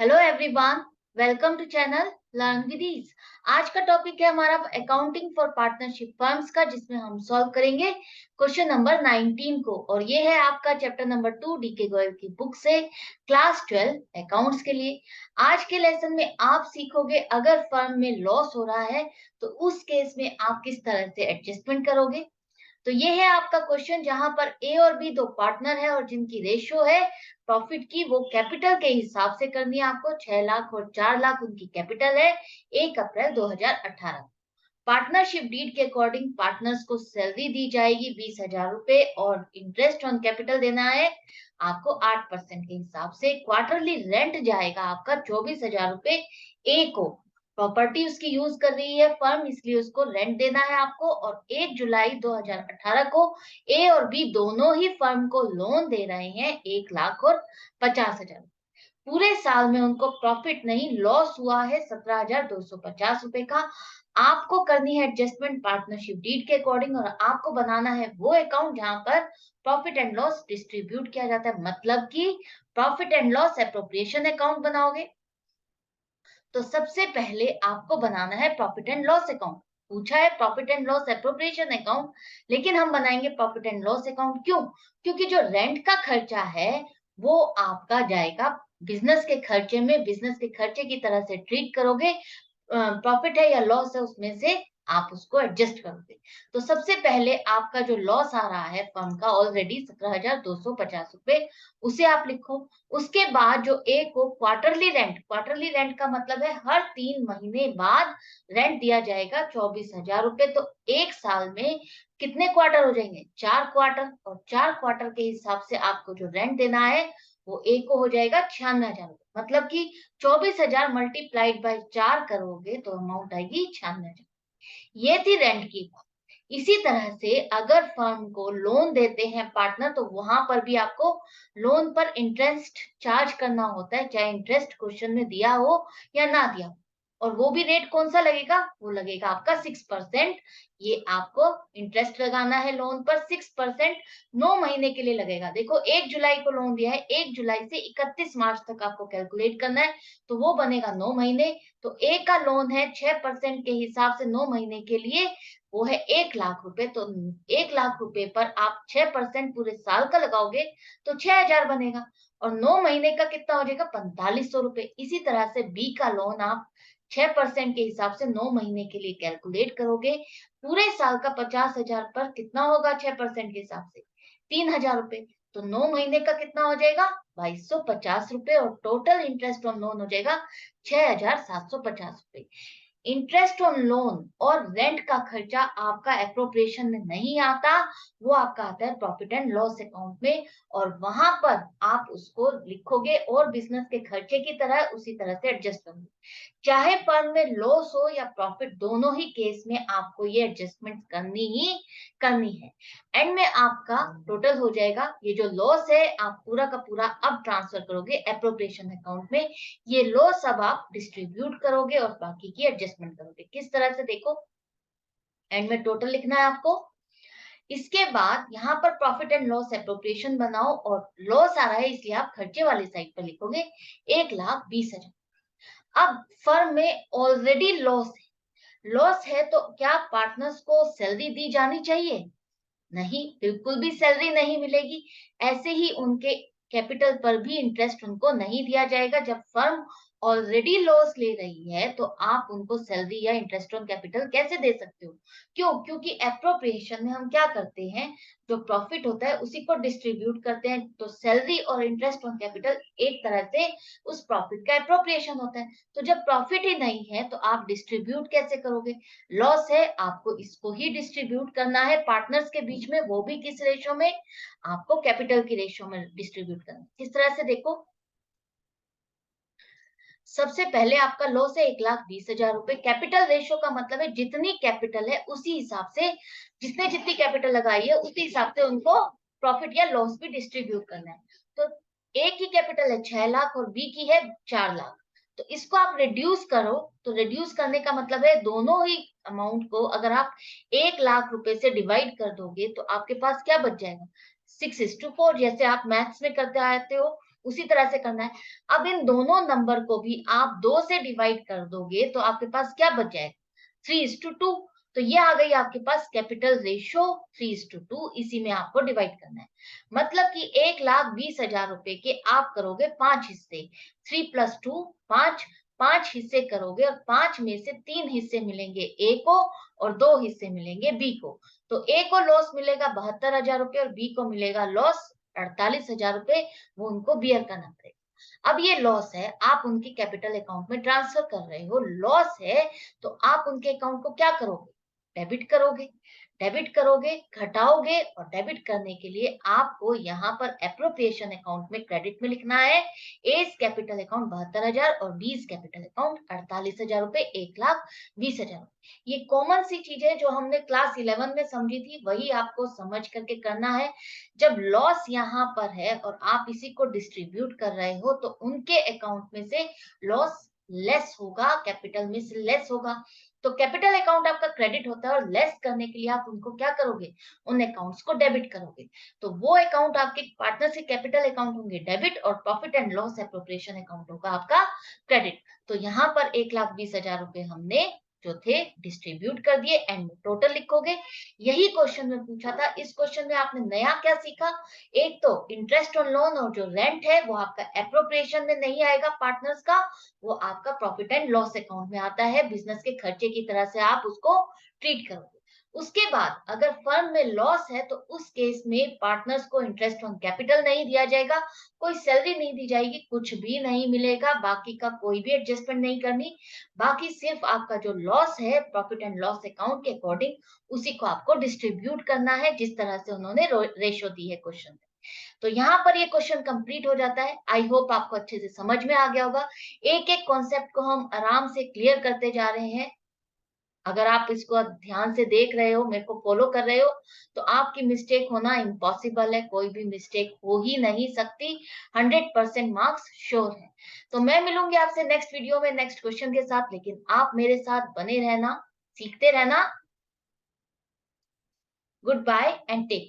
Hello everyone, welcome to channel learn with ease. आज का topic है हमारा अकाउंटिंग फॉर पार्टनरशिप फर्म्स का, जिसमें हम सॉल्व करेंगे क्वेश्चन नंबर 19 को। और ये है आपका चैप्टर नंबर 2 डीके गोयल की बुक से, क्लास 12 अकाउंट्स के लिए। आज के लेसन में आप सीखोगे अगर फर्म में लॉस हो रहा है तो उस केस में आप किस तरह से एडजस्टमेंट करोगे। तो ये है आपका क्वेश्चन, जहां पर ए और बी दो पार्टनर है और जिनकी रेशियो है प्रॉफिट की, वो कैपिटल के हिसाब से करनी है आपको। 6 लाख और 4 लाख उनकी कैपिटल है 1 अप्रैल 2018। पार्टनरशिप डीड के अकॉर्डिंग पार्टनर्स को सैलरी दी जाएगी 20,000 रुपए और इंटरेस्ट ऑन कैपिटल देना है आपको 8% के हिसाब से। क्वार्टरली रेंट जाएगा आपका 24,000 रुपए ए को। प्रॉपर्टी उसकी यूज कर रही है फर्म, इसलिए उसको रेंट देना है आपको। और 1 जुलाई 2018 को ए और बी दोनों ही फर्म को लोन दे रहे हैं 1 लाख और 50,000। पूरे साल में उनको प्रॉफिट नहीं लॉस हुआ है 17,250 रुपए का। आपको करनी है एडजस्टमेंट पार्टनरशिप डीड के अकॉर्डिंग, और आपको बनाना है वो अकाउंट जहां पर प्रॉफिट एंड लॉस डिस्ट्रीब्यूट किया जाता है, मतलब कि profit and loss appropriation account बनाओगे। तो सबसे पहले आपको बनाना है प्रॉफिट एंड लॉस अकाउंट। पूछा है profit and loss appropriation account, लेकिन हम बनाएंगे प्रॉफिट एंड लॉस अकाउंट। क्यों? क्योंकि जो रेंट का खर्चा है वो आपका जाएगा बिजनेस के खर्चे में, बिजनेस के खर्चे की तरह से ट्रीट करोगे। प्रॉफिट है या लॉस है उसमें से आप उसको एडजस्ट करोगे। तो सबसे पहले आपका जो लॉस आ रहा है फर्म का ऑलरेडी 17,250 रुपए, उसे आप लिखो। उसके बाद जो ए को क्वार्टरली रेंट, क्वार्टरली रेंट का मतलब है हर 3 महीने बाद रेंट दिया जाएगा 24,000 रुपए। तो एक साल में कितने क्वार्टर हो जाएंगे? 4 क्वार्टर। और 4 क्वार्टर के हिसाब से आपको जो रेंट देना है वो ए को हो जाएगा 96,000 रुपए। मतलब कि 24,000 मल्टीप्लाइड बाय 4 करोगे तो अमाउंट आएगी 96,000। ये थी रेंट की बात। इसी तरह से अगर फर्म को लोन देते हैं पार्टनर, तो वहां पर भी आपको लोन पर इंटरेस्ट चार्ज करना होता है, चाहे इंटरेस्ट क्वेश्चन में दिया हो या ना दिया हो। और वो भी रेट कौन सा लगेगा? वो लगेगा आपका 6%। ये आपको इंटरेस्ट लगाना है लोन पर 6%। 9 महीने के लिए लगेगा। देखो 1 जुलाई को लोन दिया है, 1 जुलाई से 31 मार्च तक आपको कैलकुलेट करना है, तो वो बनेगा 9 महीने। तो ए का लोन है 6% के हिसाब से 9 महीने के लिए, वो है 1 लाख रुपए। तो 1 लाख रुपए पर आप 6% पूरे साल का लगाओगे तो 6,000 बनेगा। और 9 महीने का कितना हो जाएगा? 4500 रुपए। इसी तरह से बी का लोन आप 6% के हिसाब से 9 महीने के लिए कैलकुलेट करोगे। पूरे साल का 50,000 पर कितना होगा 6% के हिसाब से? 3,000 रुपए। तो 9 महीने का कितना हो जाएगा? 2,250 रुपए। और टोटल इंटरेस्ट ऑन लोन हो जाएगा 6,750 रुपए। इंटरेस्ट ऑन लोन और रेंट का खर्चा आपका एप्रोप्रिएशन में नहीं आता, वो आपका आता है प्रॉफिट एंड लॉस अकाउंट में। और वहां पर आप उसको लिखोगे और बिजनेस के खर्चे की तरह उसी तरह से एडजस्ट करोगे। चाहे फर्म में लॉस हो या प्रॉफिट, दोनों ही केस में आपको ये एडजस्टमेंट करनी ही करनी है। एंड में आपका टोटल हो जाएगा, ये जो लॉस है आप पूरा का पूरा अब ट्रांसफर करोगे एप्रोप्रिएशन अकाउंट में। ये लॉस अब आप डिस्ट्रीब्यूट करोगे और बाकी की एडजस्टमेंट करोगे। किस तरह से? देखो एंड में टोटल लिखना है आपको। इसके बाद यहाँ पर प्रॉफिट एंड लॉस एप्रोप्रिएशन बनाओ, और लॉस आ रहा है इसलिए आप खर्चे वाली साइड पर लिखोगे 1,20,000। अब फर्म में ऑलरेडी लॉस है, लॉस है तो क्या पार्टनर्स को सैलरी दी जानी चाहिए? नहीं, बिल्कुल भी सैलरी नहीं मिलेगी। ऐसे ही उनके कैपिटल पर भी इंटरेस्ट उनको नहीं दिया जाएगा। जब फर्म ऑलरेडी लॉस ले रही है तो आप उनको सैलरी या इंटरेस्ट ऑन कैपिटल कैसे दे सकते हो? क्यों? क्योंकि एप्रोप्रिएशन में हम क्या करते हैं, जो प्रॉफिट होता है उसी को डिस्ट्रीब्यूट करते हैं। तो सैलरी और इंटरेस्ट ऑन कैपिटल एक तरह से उस प्रॉफिट का एप्रोप्रिएशन होता है। तो जब प्रॉफिट ही नहीं है तो आप डिस्ट्रीब्यूट कैसे करोगे? लॉस है, आपको इसको ही डिस्ट्रीब्यूट करना है पार्टनर्स के बीच में, वो भी किस रेशो में? आपको कैपिटल की रेशो में डिस्ट्रीब्यूट करना है। किस तरह से? देखो सबसे पहले आपका लॉस है 1,20,000 रुपए। कैपिटल रेशो का मतलब है जितनी कैपिटल है उसी हिसाब से, जिसने जितनी कैपिटल लगाई है उसी हिसाब से उनको प्रॉफिट या लॉस भी डिस्ट्रीब्यूट करना है। तो ए की कैपिटल है 6 लाख और बी की है 4 लाख। तो इसको आप रिड्यूस करो। तो रिड्यूस करने का मतलब है दोनों ही अमाउंट को अगर आप 1 लाख रुपए से डिवाइड कर दोगे तो आपके पास क्या बच जाएगा? 6:4। जैसे आप मैथ्स में करते आते हो उसी तरह से करना है। अब इन दोनों नंबर को भी आप 2 से डिवाइड कर दोगे तो आपके पास क्या बच जाएगा? 3:2। तो ये आ गई आपके पास कैपिटल रेशियो 3:2, इसी में आपको डिवाइड करना है। मतलब कि 1,20,000 रुपए के आप करोगे 5 हिस्से, 3 + 2 5, 5 हिस्से करोगे और 5 में से 3 हिस्से मिलेंगे ए को और 2 हिस्से मिलेंगे बी को। तो ए को लॉस मिलेगा 72,000 रुपए और बी को मिलेगा लॉस 48,000 रुपए, वो उनको बियर करना पड़ेगा। अब ये लॉस है, आप उनके कैपिटल अकाउंट में ट्रांसफर कर रहे हो, लॉस है, तो आप उनके अकाउंट को क्या करोगे? डेबिट करोगे। डेबिट करोगे, घटाओगे और डेबिट करने के लिए आपको यहाँ पर एप्रोप्रिएशन अकाउंट में क्रेडिट में लिखना है एज कैपिटल अकाउंट 72,000 और बीज कैपिटल अकाउंट 48,000 रुपए, 1,20,000। ये कॉमन सी चीज है जो हमने क्लास 11 में समझी थी, वही आपको समझ करके करना है। जब लॉस यहाँ पर है और आप इसी को डिस्ट्रीब्यूट कर रहे हो तो उनके अकाउंट में से लॉस लेस होगा, कैपिटल में से लेस होगा। तो कैपिटल अकाउंट आपका क्रेडिट होता है और लेस करने के लिए आप उनको क्या करोगे? उन अकाउंट्स को डेबिट करोगे। तो वो अकाउंट आपके पार्टनर से कैपिटल अकाउंट होंगे डेबिट और profit and loss appropriation account होगा आपका क्रेडिट। तो यहाँ पर 1,20,000 रुपए हमने जो थे डिस्ट्रीब्यूट कर दिए एंड टोटल लिखोगे। यही क्वेश्चन में पूछा था। इस क्वेश्चन में आपने नया क्या सीखा? एक तो इंटरेस्ट ऑन लोन और जो रेंट है वो आपका एप्रोप्रिएशन में नहीं आएगा पार्टनर्स का, वो आपका प्रॉफिट एंड लॉस अकाउंट में आता है, बिजनेस के खर्चे की तरह से आप उसको ट्रीट करोगे। उसके बाद अगर फर्म में लॉस है तो उस केस में पार्टनर्स को इंटरेस्ट ऑन कैपिटल नहीं दिया जाएगा, कोई सैलरी नहीं दी जाएगी, कुछ भी नहीं मिलेगा, बाकी का कोई भी एडजस्टमेंट नहीं करनी। बाकी सिर्फ आपका जो लॉस है प्रॉफिट एंड लॉस अकाउंट के अकॉर्डिंग उसी को आपको डिस्ट्रीब्यूट करना है जिस तरह से उन्होंने रेशो दी है क्वेश्चन में। तो यहाँ पर ये क्वेश्चन कंप्लीट हो जाता है। आई होप आपको अच्छे से समझ में आ गया होगा। एक एक कॉन्सेप्ट को हम आराम से क्लियर करते जा रहे हैं। अगर आप इसको ध्यान से देख रहे हो, मेरे को फॉलो कर रहे हो, तो आपकी मिस्टेक होना इम्पॉसिबल है, कोई भी मिस्टेक हो ही नहीं सकती। 100% मार्क्स श्योर है। तो मैं मिलूंगी आपसे नेक्स्ट वीडियो में नेक्स्ट क्वेश्चन के साथ, लेकिन आप मेरे साथ बने रहना, सीखते रहना। Good bye and take